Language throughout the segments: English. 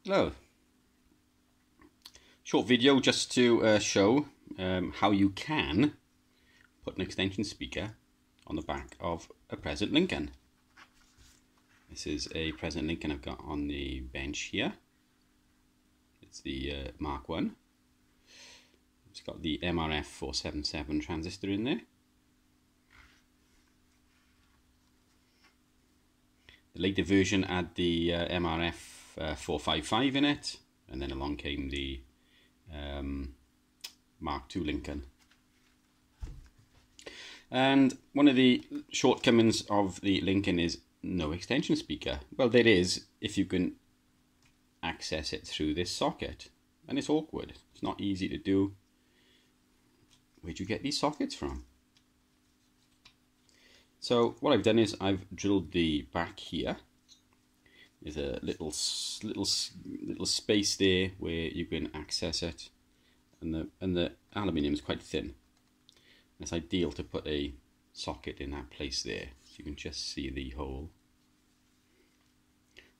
Hello. Short video just to show how you can put an extension speaker on the back of a present Lincoln. This is a present Lincoln I've got on the bench here. It's the Mark 1. It's got the MRF 477 transistor in there. The later version had the MRF 455 in it, and then along came the Mark II Lincoln. And one of the shortcomings of the Lincoln is no extension speaker. Well, there is if you can access it through this socket, and it's awkward. It's not easy to do. Where'd you get these sockets from? So what I've done is I've drilled the back here. There's a little space there where you can access it, and the aluminium is quite thin. It's ideal to put a socket in that place there, so you can just see the hole.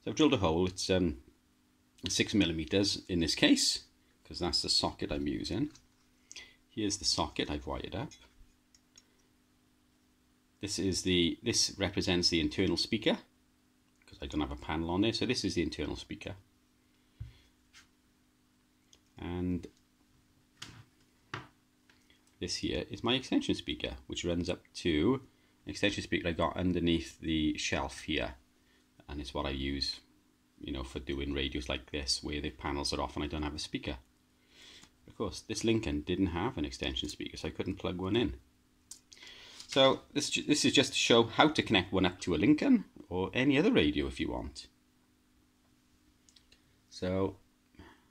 So I've drilled a hole. It's 6mm in this case, because that's the socket I'm using. Here's the socket I've wired up. This represents the internal speaker, because I don't have a panel on there, so this is the internal speaker. And this here is my extension speaker, which runs up to an extension speaker I got underneath the shelf here, and it's what I use, for doing radios like this, where the panels are off and I don't have a speaker. Of course, this Lincoln didn't have an extension speaker, so I couldn't plug one in. So this is just to show how to connect one up to a Lincoln or any other radio if you want. So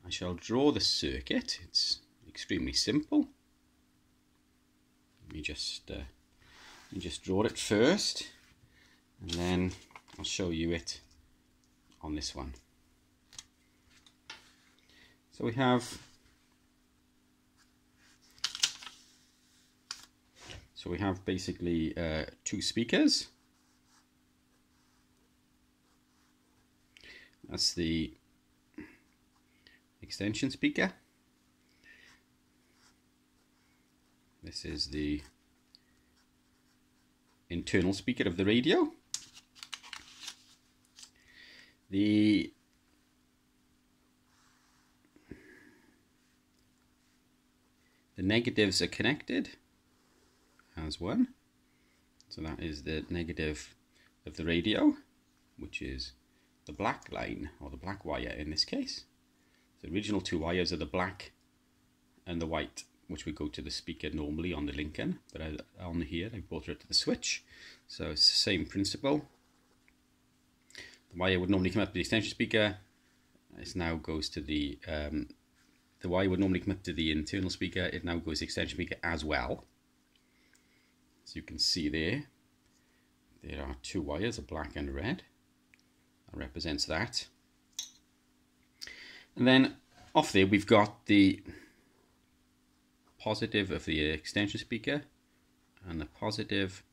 I shall draw the circuit. It's extremely simple. Let me just draw it first, and then I'll show you it on this one. So we have basically two speakers. That's the extension speaker. This is the internal speaker of the radio. The negatives are connected as one. So that is the negative of the radio, which is the black line, or the black wire in this case. The original two wires are the black and the white, which would go to the speaker normally on the Lincoln, but on here I brought it to the switch, so it's the same principle. The wire would normally come up to the extension speaker. It now goes to the wire would normally come up to the internal speaker. It now goes to the extension speaker as well. So you can see there are two wires, a black and a red. That represents that. And then off there we've got the positive of the extension speaker and the positive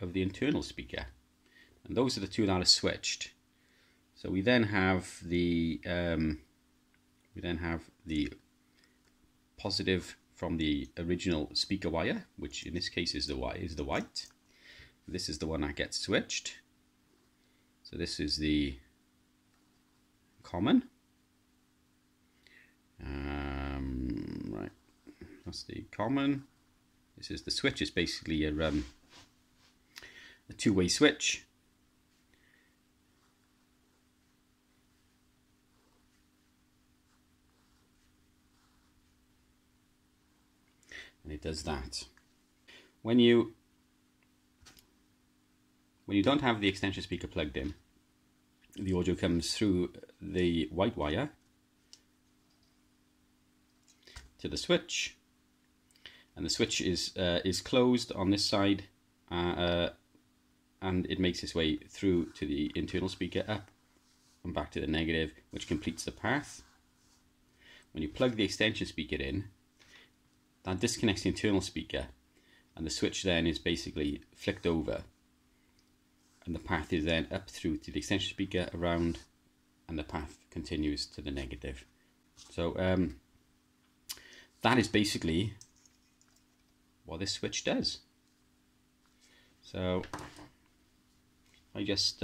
of the internal speaker, and those are the two that are switched. So we then have the positive from the original speaker wire, which in this case is the white. This is the one that gets switched. So this is the common. Right. That's the common. This is the switch. It's basically a two-way switch. And it does that. When you don't have the extension speaker plugged in, the audio comes through the white wire to the switch, and the switch is closed on this side, and it makes its way through to the internal speaker, up and back to the negative, which completes the path. When you plug the extension speaker in, that disconnects the internal speaker, and the switch then is basically flicked over, and the path is then up through to the extension speaker, around, and the path continues to the negative. So that is basically what this switch does. So I just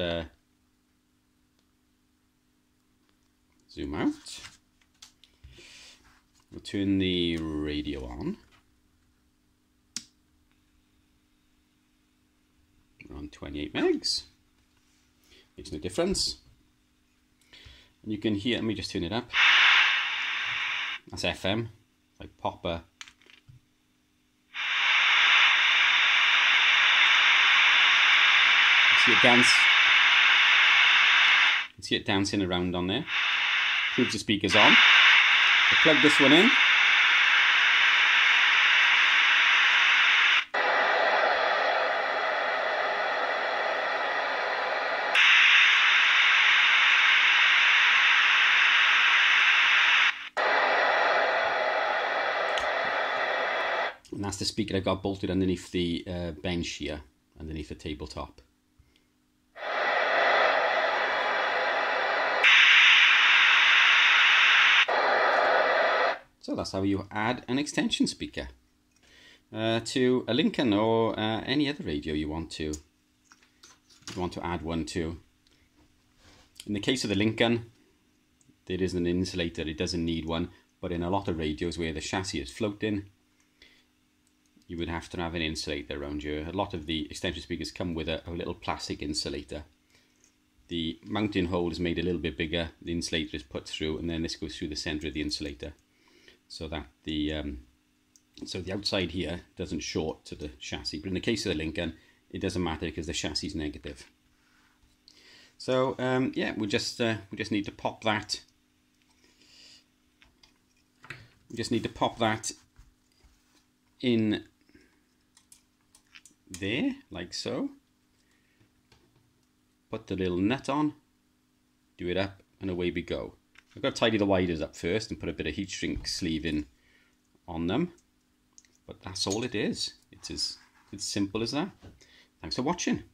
zoom out. We'll turn the radio on. We're on 28 megs. Makes no difference. And you can hear, let me just turn it up. That's FM, like popper. See it dance. You can see it dancing around on there. Proves the speaker's on. I plug this one in. And that's the speaker I got bolted underneath the bench here, underneath the tabletop. So that's how you add an extension speaker to a Lincoln or any other radio you want to add one to. In the case of the Lincoln, there is an insulator, it doesn't need one, but in a lot of radios where the chassis is floating, you would have to have an insulator around you. A lot of the extension speakers come with a little plastic insulator. The mounting hole is made a little bit bigger, the insulator is put through, and then this goes through the center of the insulator, so that the outside here doesn't short to the chassis. But in the case of the Lincoln, it doesn't matter because the chassis is negative. So yeah, we just need to pop that. We just need to pop that in there, like so. Put the little nut on, do it up, and away we go. I've got to tidy the wires up first and put a bit of heat shrink sleeving on them. But that's all it is. It's as simple as that. Thanks for watching.